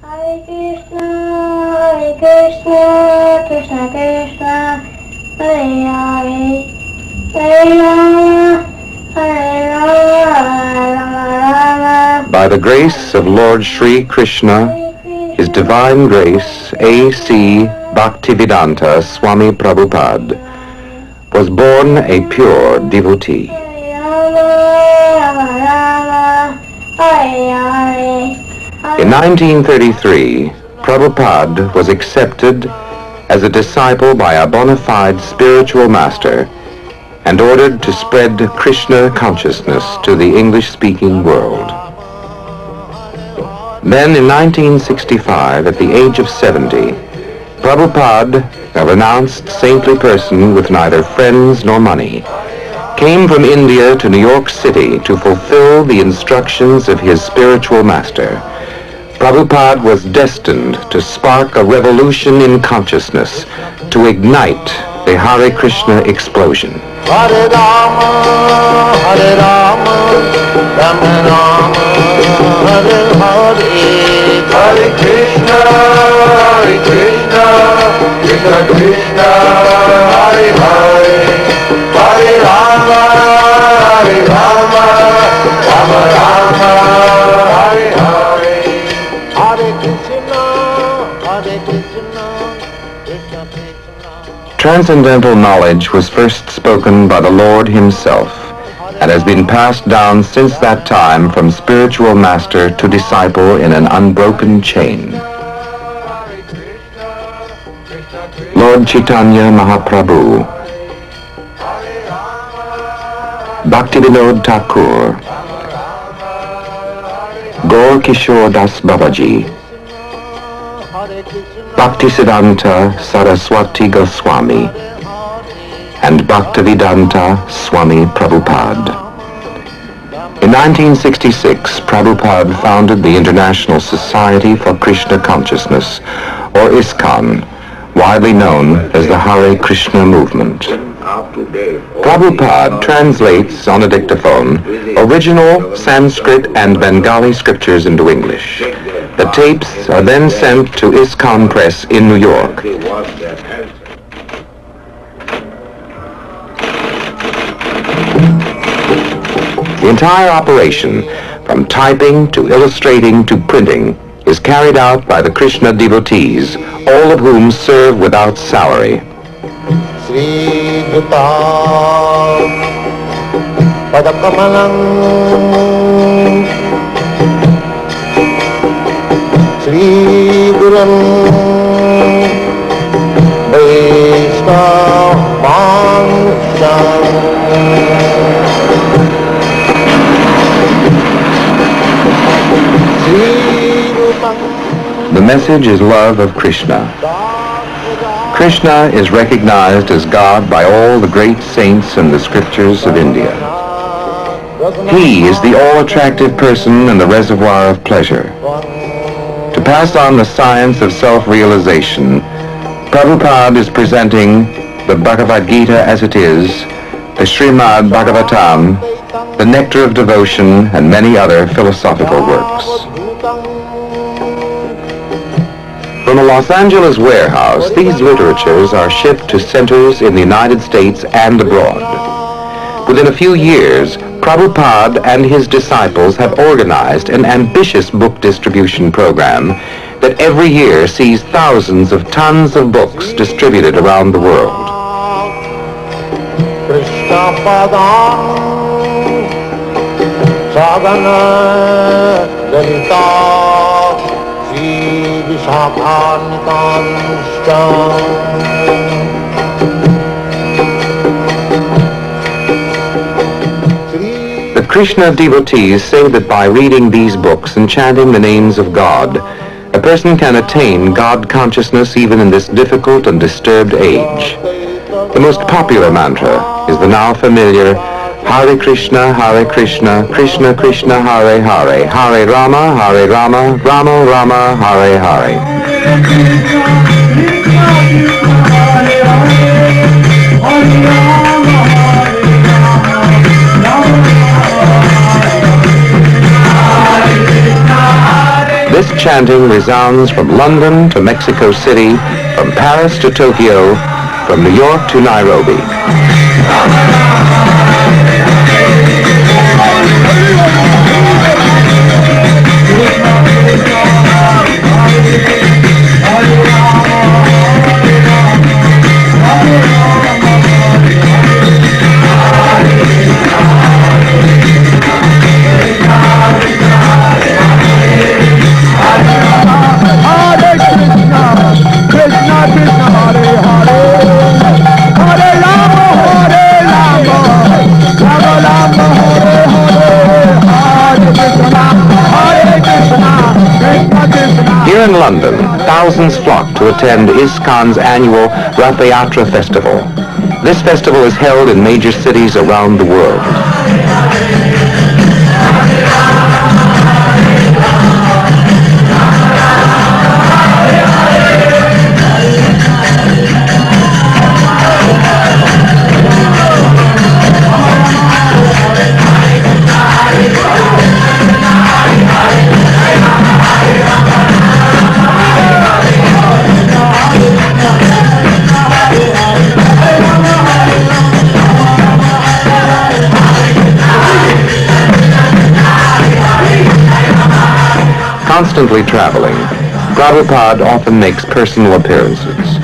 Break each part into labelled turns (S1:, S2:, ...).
S1: Hare Krishna, Krishna Krishna, Hare Hare, Hare Rama, Hare Rama, Rama Rama.
S2: By the grace of Lord Sri Krishna, His Divine Grace, A.C. Bhaktivedanta Swami Prabhupada was born a pure devotee.
S1: Hare Rama, Rama Rama, Hare Hare.
S2: In 1933, Prabhupada was accepted as a disciple by a bona fide spiritual master and ordered to spread Krishna consciousness to the English-speaking world. Then in 1965, at the age of 70, Prabhupada, a renounced saintly person with neither friends nor money, came from India to New York City to fulfill the instructions of his spiritual master. Prabhupada was destined to spark a revolution in consciousness, to ignite the Hare Krishna explosion.
S3: Hare Rama, Hare Rama, Rama Rama, Hare Hare, Hare Krishna, Krishna Krishna, Hare Hare, Hare Rama, Hare Rama, Rama Rama, Hare Hare, Hare Krishna, Krishna Krishna.
S2: Transcendental knowledge was first spoken by the Lord Himself and has been passed down since that time from spiritual master to disciple in an unbroken chain. Lord Chaitanya Mahaprabhu, Bhaktivinoda Thakur, Gaur Kishore Das Babaji, Bhaktisiddhanta Saraswati Goswami, and Bhaktivedanta Swami Prabhupada. In 1966, Prabhupada founded the International Society for Krishna Consciousness, or ISKCON, widely known as the Hare Krishna movement. Prabhupada translates on a dictaphone original Sanskrit and Bengali scriptures into English. The tapes are then sent to ISKCON Press in New York. The entire operation, from typing to illustrating to printing, is carried out by the Krishna devotees, all of whom serve without salary.
S3: Srila Padakamalam Sri Guram Vaishnavansam.
S2: The message is love of Krishna. Krishna is recognized as God by all the great saints in the scriptures of India. He is the all-attractive person in the reservoir of pleasure. To pass on the science of self-realization, Prabhupada is presenting the Bhagavad Gita as it is, the Srimad Bhagavatam, the Nectar of Devotion, and many other philosophical works. From a Los Angeles warehouse, these literatures are shipped to centers in the United States and abroad. Within a few years, Prabhupada and his disciples have organized an ambitious book distribution program that every year sees thousands of tons of books distributed around the world. The Krishna devotees say that by reading these books and chanting the names of God, a person can attain God consciousness even in this difficult and disturbed age. The most popular mantra is the now familiar Hare Krishna, Krishna Krishna, Hare Hare, Hare Rama, Rama Rama, Hare Hare. This chanting resounds from London to Mexico City, from Paris to Tokyo, from New York to Nairobi. Here in London, thousands flock to attend ISKCON's annual Rath Yatra Festival. This festival is held in major cities around the world. Constantly traveling, Prabhupada often makes personal appearances.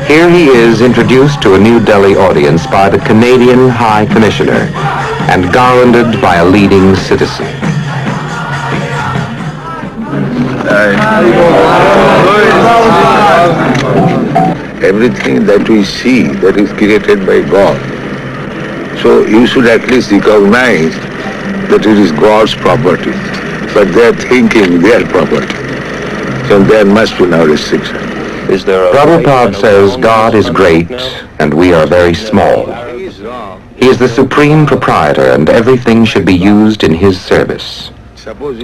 S2: Here he is introduced to a New Delhi audience by the Canadian High Commissioner and garlanded by a leading citizen.
S4: Everything that we see, that is created by God. So you should at least recognize that it is God's property. But they are thinking their property. So there must be no restriction.
S2: Prabhupada says God is great and we are very small. He is the supreme proprietor and everything should be used in his service.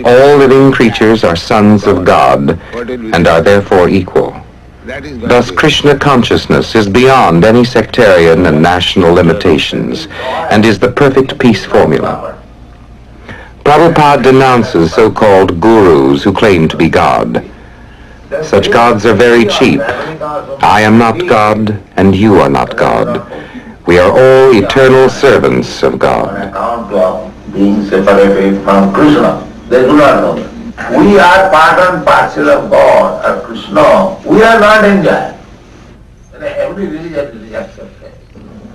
S2: All living creatures are sons of God and are therefore equal. Thus Krishna consciousness is beyond any sectarian and national limitations and is the perfect peace formula. Prabhupada denounces so-called gurus who claim to be God. Such gods are very cheap. I am not God, and you are not God. We are all eternal servants of God.
S3: Being separated from Krishna, they do not know that. We are part and parcel of God or Krishna. We are not in that. Every religion is accepted.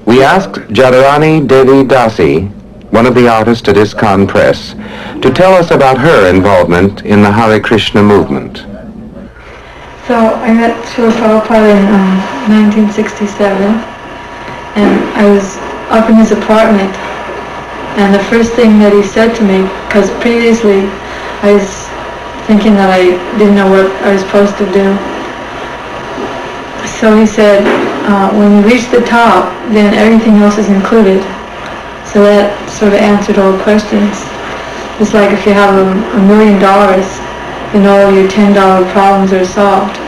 S2: We asked Jadharani Devi Dasi, one of the artists at ISKCON Press, to tell us about her involvement in the Hare Krishna movement.
S1: So I met Srila Prabhupada in 1967, and I was up in his apartment, and the first thing that he said to me, because previously I was thinking that I didn't know what I was supposed to do, so he said, when you reach the top, then everything else is included. So that sort of answered all questions. It's like if you have $1 million, then all of your $10 problems are solved.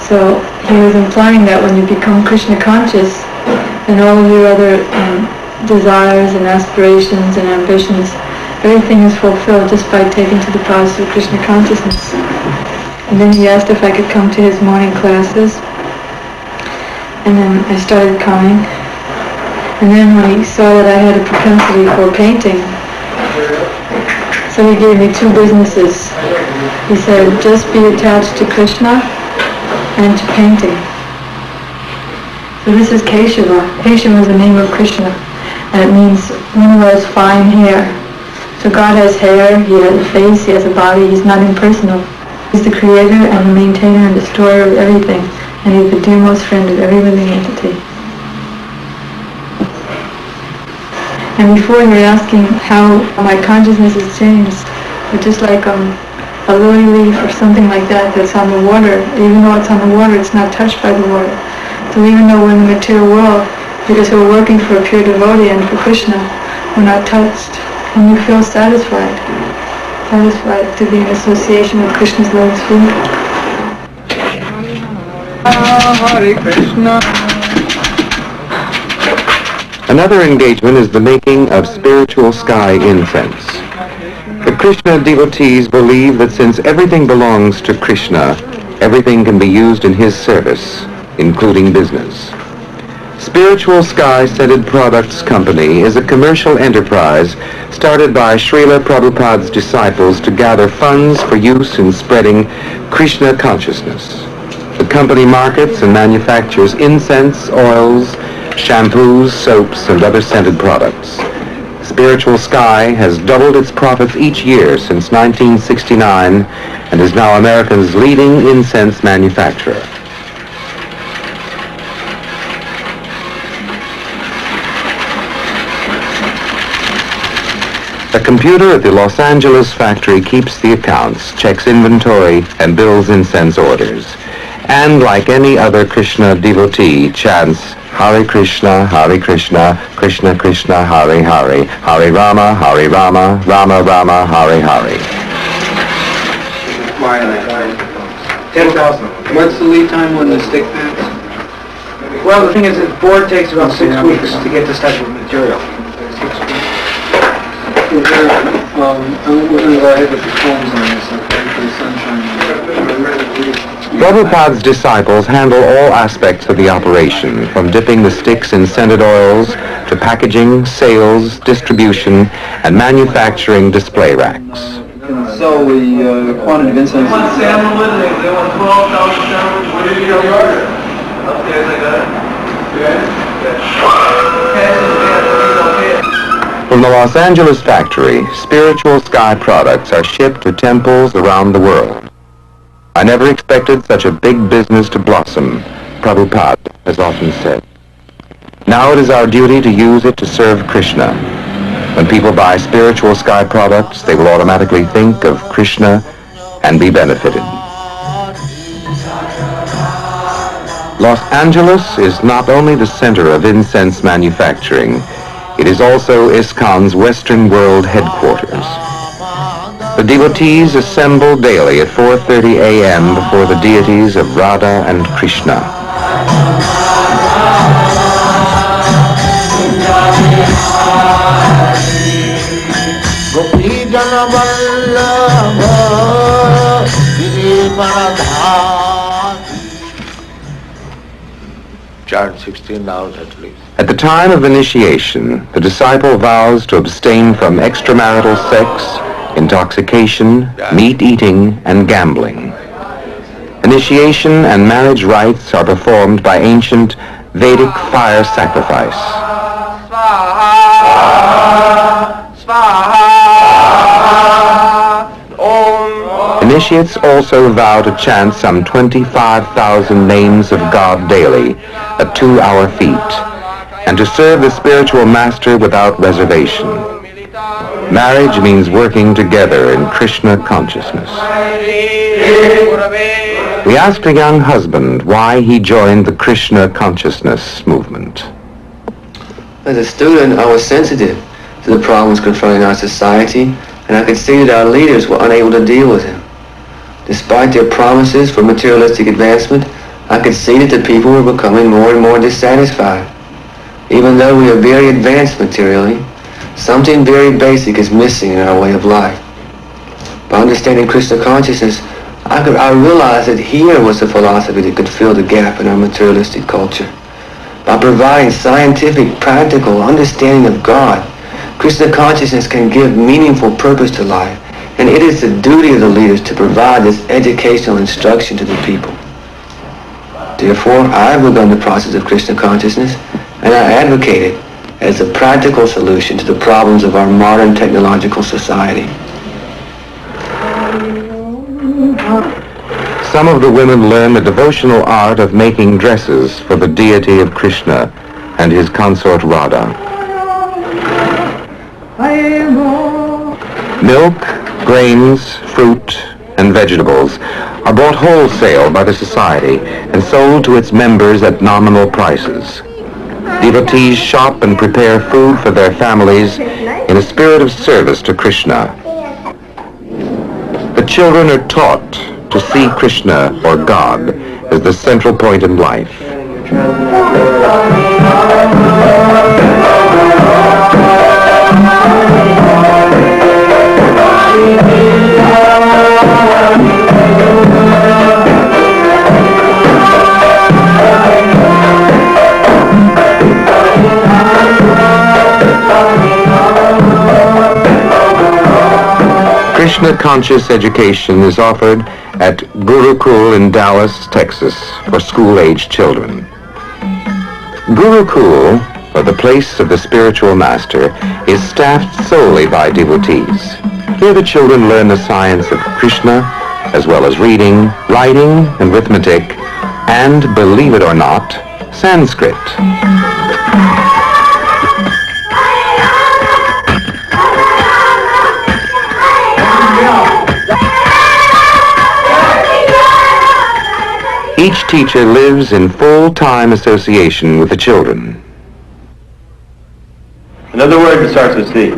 S1: So he was implying that when you become Krishna conscious, then all of your other desires and aspirations and ambitions, everything is fulfilled just by taking to the process of Krishna consciousness. And then he asked if I could come to his morning classes, and then I started coming. And then when he saw that I had a propensity for painting, so he gave me 2 businesses. He said, just be attached to Krishna and to painting. So this is Keshava. Keshava is the name of Krishna, and it means one who has fine hair. So God has hair, he has a face, he has a body, he's not impersonal. He's the creator and the maintainer and destroyer of everything, and he's the dearmost friend of every living entity. And before you're asking how my consciousness has changed, it's just like a lily leaf or something like that that's on the water. Even though it's on the water, it's not touched by the water. So even though we're in the material world, because we're working for a pure devotee and for Krishna, we're not touched. And you feel satisfied to be in association with Krishna's lotus feet.
S5: Hare Krishna.
S2: Another engagement is the making of spiritual sky incense. The Krishna devotees believe that since everything belongs to Krishna, everything can be used in his service, including business. Spiritual Sky Scented Products Company is a commercial enterprise started by Srila Prabhupada's disciples to gather funds for use in spreading Krishna consciousness. The company markets and manufactures incense, oils, shampoos, soaps, and other scented products. Spiritual Sky has doubled its profits each year since 1969 and is now America's leading incense manufacturer. A computer at the Los Angeles factory keeps the accounts, checks inventory, and bills incense orders. And like any other Krishna devotee, chants Hare Krishna, Krishna Krishna, Hare Hare, Hare Rama, Rama Rama, Hare Hare.
S5: 10,000. What's the lead time on the stick pants? Well, the thing is, the board takes about 6 weeks to get this type of material. 6 weeks. We're going to go ahead with the combs on this, okay, for the sunshine.
S2: Prabhupada's disciples handle all aspects of the operation, from dipping the sticks in scented oils to packaging, sales, distribution, and manufacturing display racks.
S5: So the quantity of incense...
S6: One sample with it, they want 12,000 samples, what do you get your order? Upstairs I got it.
S2: From the Los Angeles factory, Spiritual Sky products are shipped to temples around the world. I never expected such a big business to blossom, Prabhupada has often said. Now it is our duty to use it to serve Krishna. When people buy Spiritual Sky products, they will automatically think of Krishna and be benefited. Los Angeles is not only the center of incense manufacturing, it is also ISKCON's Western World headquarters. The devotees assemble daily at 4:30 a.m. before the deities of Radha and Krishna.
S4: Chant 16 hours at least.
S2: At the time of initiation, the disciple vows to abstain from extramarital sex, intoxication, meat eating, and gambling. Initiation and marriage rites are performed by ancient Vedic fire sacrifice. Initiates also vow to chant some 25,000 names of God daily, a 2-hour feat, and to serve the spiritual master without reservation. Marriage means working together in Krishna consciousness. We asked a young husband why he joined the Krishna consciousness movement.
S7: As a student, I was sensitive to the problems confronting our society, and I could see that our leaders were unable to deal with them. Despite their promises for materialistic advancement, I could see that the people were becoming more and more dissatisfied. Even though we are very advanced materially, something very basic is missing in our way of life. By understanding Krishna consciousness, I realized that here was a philosophy that could fill the gap in our materialistic culture. By providing scientific, practical understanding of God, Krishna consciousness can give meaningful purpose to life, and it is the duty of the leaders to provide this educational instruction to the people. Therefore, I have begun the process of Krishna consciousness, and I advocate it as a practical solution to the problems of our modern technological society.
S2: Some of the women learn the devotional art of making dresses for the deity of Krishna and his consort Radha. Milk, grains, fruit, and vegetables are bought wholesale by the society and sold to its members at nominal prices. Devotees shop and prepare food for their families in a spirit of service to Krishna. The children are taught to see Krishna or God as the central point in life. Krishna conscious education is offered at Gurukul in Dallas, Texas, for school-aged children. Gurukul, or the place of the spiritual master, is staffed solely by devotees. Here the children learn the science of Krishna, as well as reading, writing, and arithmetic, and, believe it or not, Sanskrit. Each teacher lives in full-time association with the children.
S6: Another word that starts with C.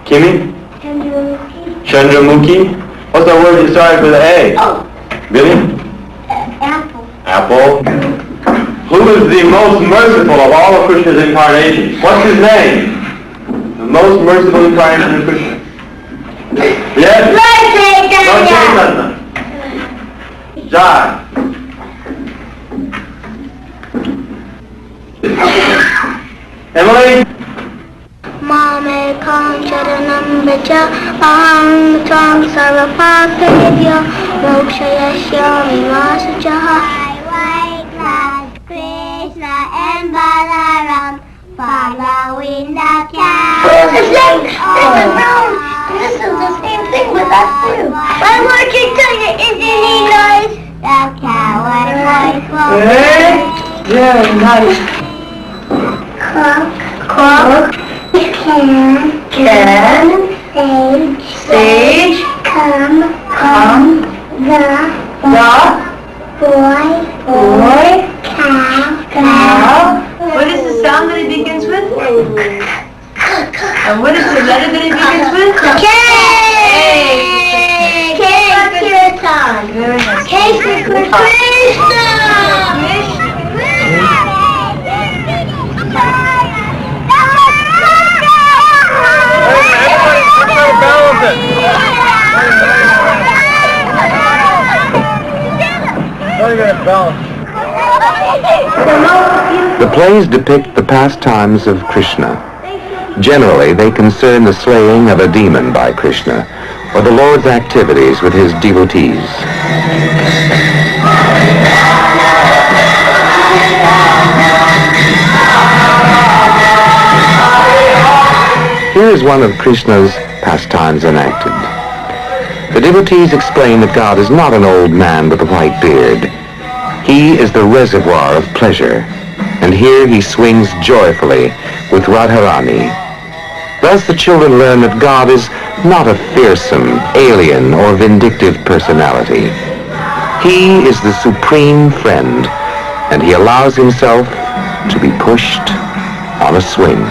S6: Kimi? Chandramukhi. What's that word that starts with A?
S8: Oh.
S6: Billy?
S8: Apple.
S6: Apple. Who is the most merciful of all of Krishna's incarnations? What's his name? The most merciful incarnation of Krishna. Yes? Lord Chaitanya. John. Emily?
S8: Mame Kancharanam Vacha Aham Tvam Sarvapakadevya Mokshayasya Vimasachaha. White clouds, Krishna and Balaram following the cow. This is the same thing with us too. My Lord Chaitanya, isn't he nice? The cow and white clouds.
S1: Yeah, nice.
S8: Cock, can, sage, come, the boy, cow.
S1: What is the sound that it begins with? And what is the letter that it begins with?
S8: K. K for Kirtan.
S1: Very nice.
S8: K for Krishna.
S2: The plays depict the pastimes of Krishna. Generally, they concern the slaying of a demon by Krishna, or the Lord's activities with his devotees. Here is one of Krishna's pastimes enacted. The devotees explain that God is not an old man with a white beard. He is the reservoir of pleasure, and here he swings joyfully with Radharani. Thus the children learn that God is not a fearsome, alien, or vindictive personality. He is the supreme friend, and he allows himself to be pushed on a swing.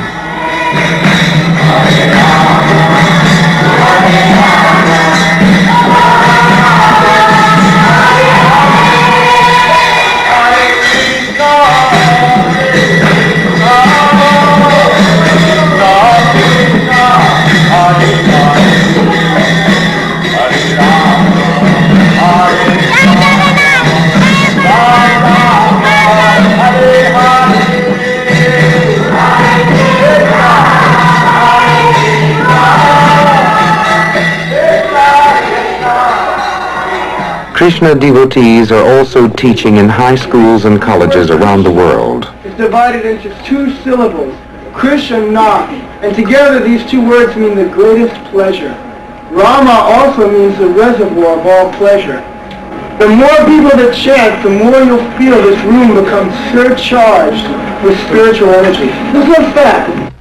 S2: Krishna devotees are also teaching in high schools and colleges around the world.
S5: It's divided into two syllables, Krishna, and together these two words mean the greatest pleasure. Rama also means the reservoir of all pleasure. The more people that chant, the more you'll feel this room becomes surcharged with spiritual energy. This is a fact.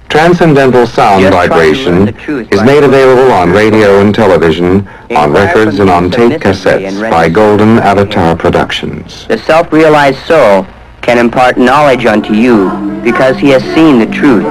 S2: Transcendental sound vibration is made available on radio and television, on records and on tape cassettes by Golden Avatar Productions.
S9: The self-realized soul can impart knowledge unto you because he has seen the truth.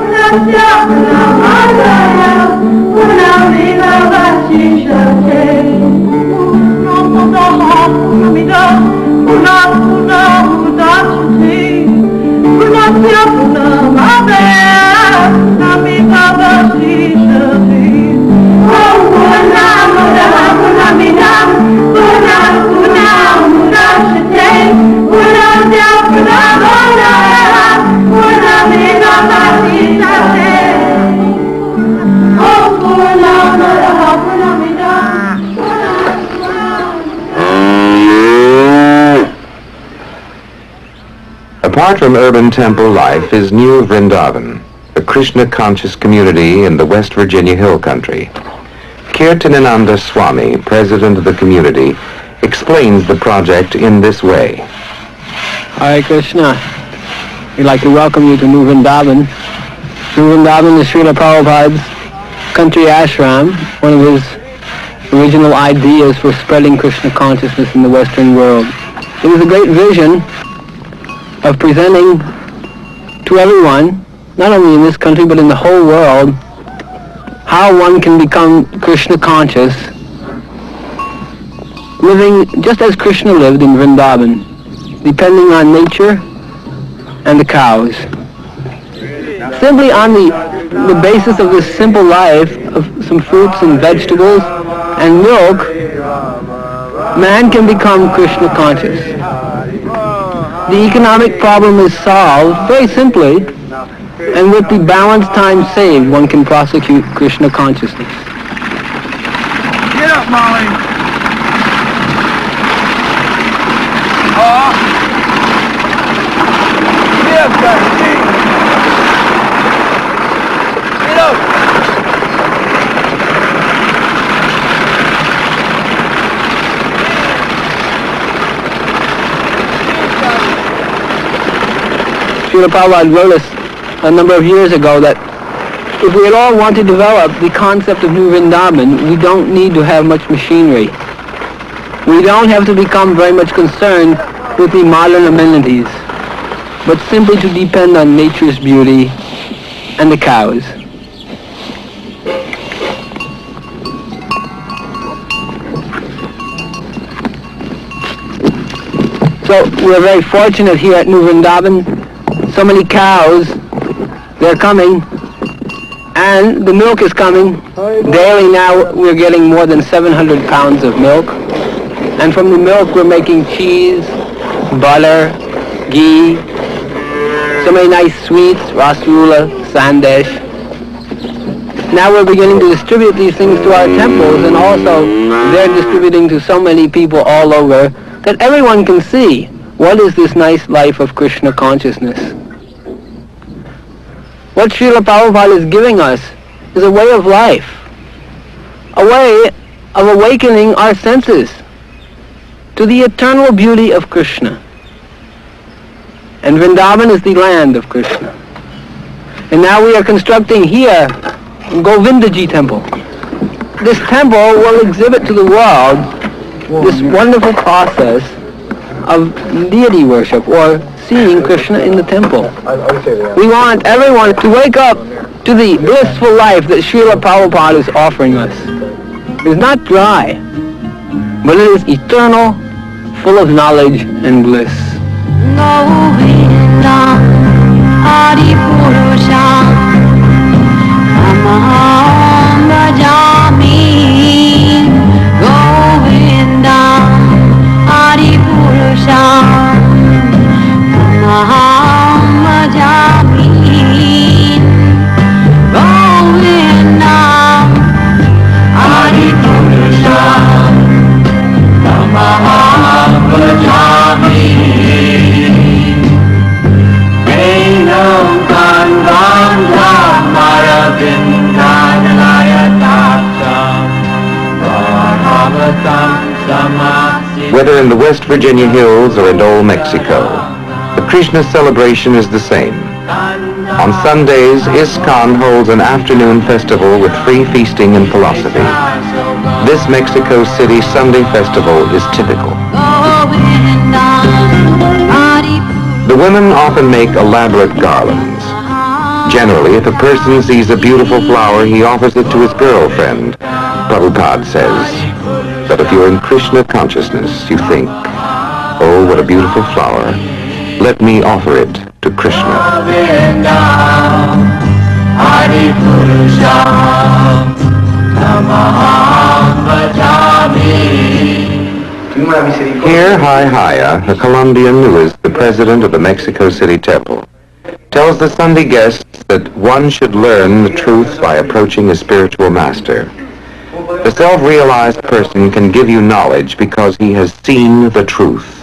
S2: Apart from urban temple life is New Vrindavan, a Krishna-conscious community in the West Virginia Hill Country. Kirtanananda Swami, president of the community, explains the project in this way.
S5: Hare Krishna. We'd like to welcome you to New Vrindavan. New Vrindavan is Srila Prabhupada's country ashram, one of his original ideas for spreading Krishna consciousness in the Western world. It is a great vision of presenting to everyone, not only in this country but in the whole world, how one can become Krishna conscious, living just as Krishna lived in Vrindavan, depending on nature and the cows. Simply on the basis of this simple life of some fruits and vegetables and milk, man can become Krishna conscious. The economic problem is solved very simply, and with the balanced time saved, one can prosecute Krishna consciousness.
S6: Get up, Molly. Get up, Dusty. Get up.
S5: Srila Prabhupada wrote us a number of years ago that if we at all want to develop the concept of New Vrindavan, we don't need to have much machinery. We don't have to become very much concerned with the modern amenities, but simply to depend on nature's beauty and the cows. So we're very fortunate here at New Vrindavan. So many cows, they're coming, and the milk is coming. Daily now we're getting more than 700 pounds of milk, and from the milk we're making cheese, butter, ghee, so many nice sweets, rasgulla, sandesh. Now we're beginning to distribute these things to our temples, and also they're distributing to so many people all over that everyone can see what is this nice life of Krishna consciousness. What Srila Prabhupada is giving us is a way of life, a way of awakening our senses to the eternal beauty of Krishna. And Vrindavan is the land of Krishna. And now we are constructing here Govindaji temple. This temple will exhibit to the world this wonderful process of deity worship, or seeing Krishna in the temple. We want everyone to wake up to the blissful life that Srila Prabhupada is offering us. It is not dry, but it is eternal, full of knowledge and bliss.
S8: Govinda Adi Purusha Namaham Bhajami Govinda Adi Purusha Namaham Bhajami Govinda Adi Purusha Namaham Bhajami Enam Kanvam Maravindanaya Taptam Bhagavatam Samasi.
S2: Whether in the West Virginia hills or in old Mexico, the Krishna celebration is the same. On Sundays, ISKCON holds an afternoon festival with free feasting and philosophy. This Mexico City Sunday festival is typical. The women often make elaborate garlands. Generally, if a person sees a beautiful flower, he offers it to his girlfriend, Prabhupada says. But if you're in Krishna consciousness, you think, oh, what a beautiful flower. Let me offer it to Krishna. Here, Haya, a Colombian who is the president of the Mexico City Temple, tells the Sunday guests that one should learn the truth by approaching a spiritual master. The self-realized person can give you knowledge because he has seen the truth.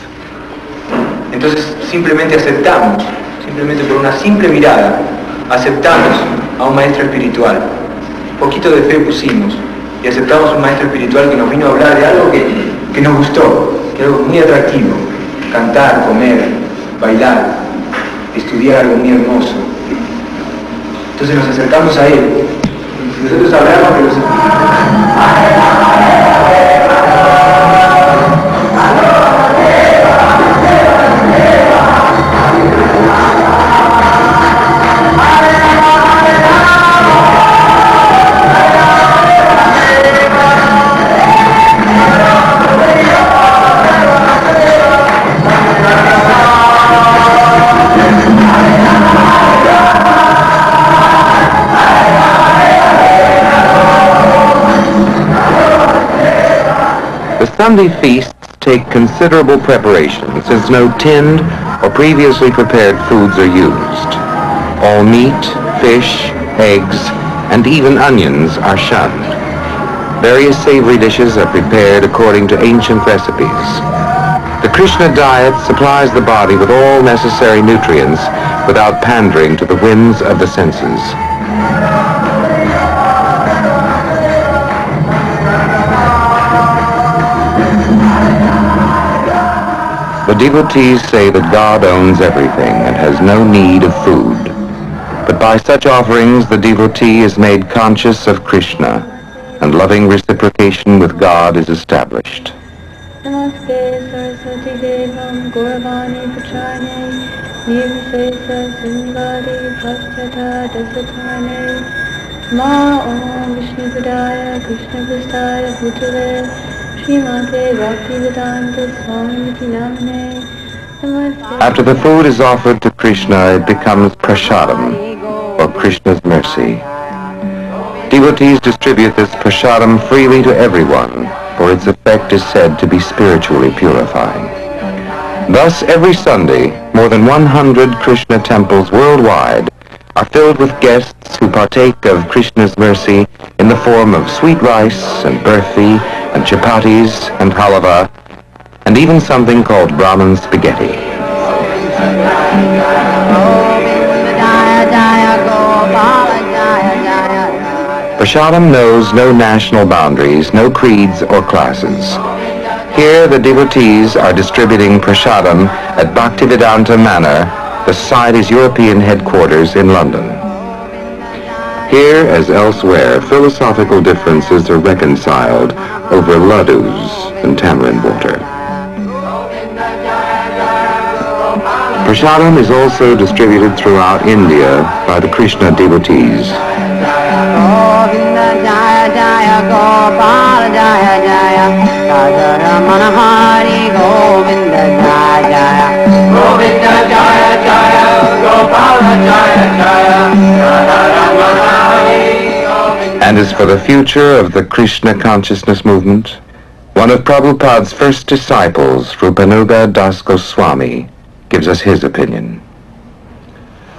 S5: Entonces simplemente aceptamos, simplemente por una simple mirada, aceptamos a un maestro espiritual. Un poquito de fe pusimos y aceptamos a un maestro espiritual que nos vino a hablar de algo que nos gustó, que algo muy atractivo. Cantar, comer, bailar, estudiar algo muy hermoso. Entonces nos acercamos a él. Nosotros hablamos de los
S2: The Sunday feasts take considerable preparation since no tinned or previously prepared foods are used. All meat, fish, eggs, and even onions are shunned. Various savory dishes are prepared according to ancient recipes. The Krishna diet supplies the body with all necessary nutrients without pandering to the whims of the senses. The devotees say that God owns everything and has no need of food. But by such offerings, the devotee is made conscious of Krishna, and loving reciprocation with God is established.
S1: Namaste Saraswati Devam Gauravani Putrane Nirvisesa Sundari Bhaktata Dasatane Ma Om Vishnu Padaya Krishna Prastaya Bhutale Srimate Bhaktivedanta Swamiti Namane.
S2: After the food is offered to Krishna, it becomes prasadam, or Krishna's mercy. Devotees distribute this prasadam freely to everyone, for its effect is said to be spiritually purifying. Thus, every Sunday, more than 100 Krishna temples worldwide are filled with guests who partake of Krishna's mercy in the form of sweet rice and burfi and chapatis and halava, and even something called Brahmin spaghetti. Prasadam knows no national boundaries, no creeds or classes. Here the devotees are distributing prasadam at Bhaktivedanta Manor, the Society's European headquarters in London. Here, as elsewhere, philosophical differences are reconciled over ladus and tamarind water. Prasadam is also distributed throughout India by the Krishna devotees. And as for the future of the Krishna consciousness movement, one of Prabhupada's first disciples, Rupanuga Das Goswami, gives us his opinion.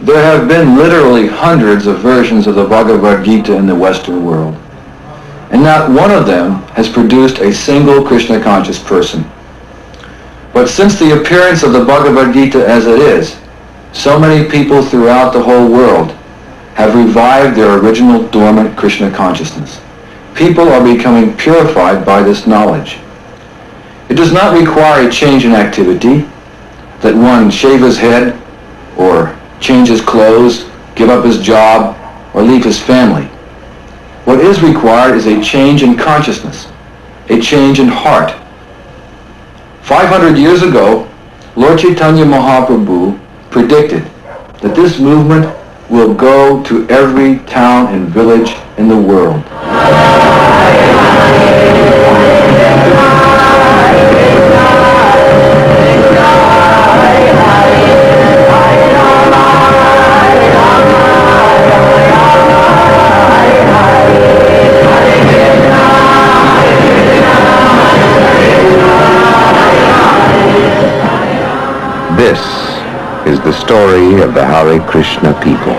S10: There have been literally hundreds of versions of the Bhagavad Gita in the Western world, and not one of them has produced a single Krishna conscious person. But since the appearance of the Bhagavad Gita as it is, so many people throughout the whole world have revived their original dormant Krishna consciousness. People are becoming purified by this knowledge. It does not require a change in activity, that one shave his head, or change his clothes, give up his job, or leave his family. What is required is a change in consciousness, a change in heart. 500 years ago, Lord Chaitanya Mahaprabhu predicted that this movement will go to every town and village in the world.
S2: This is the story of the Hare Krishna people.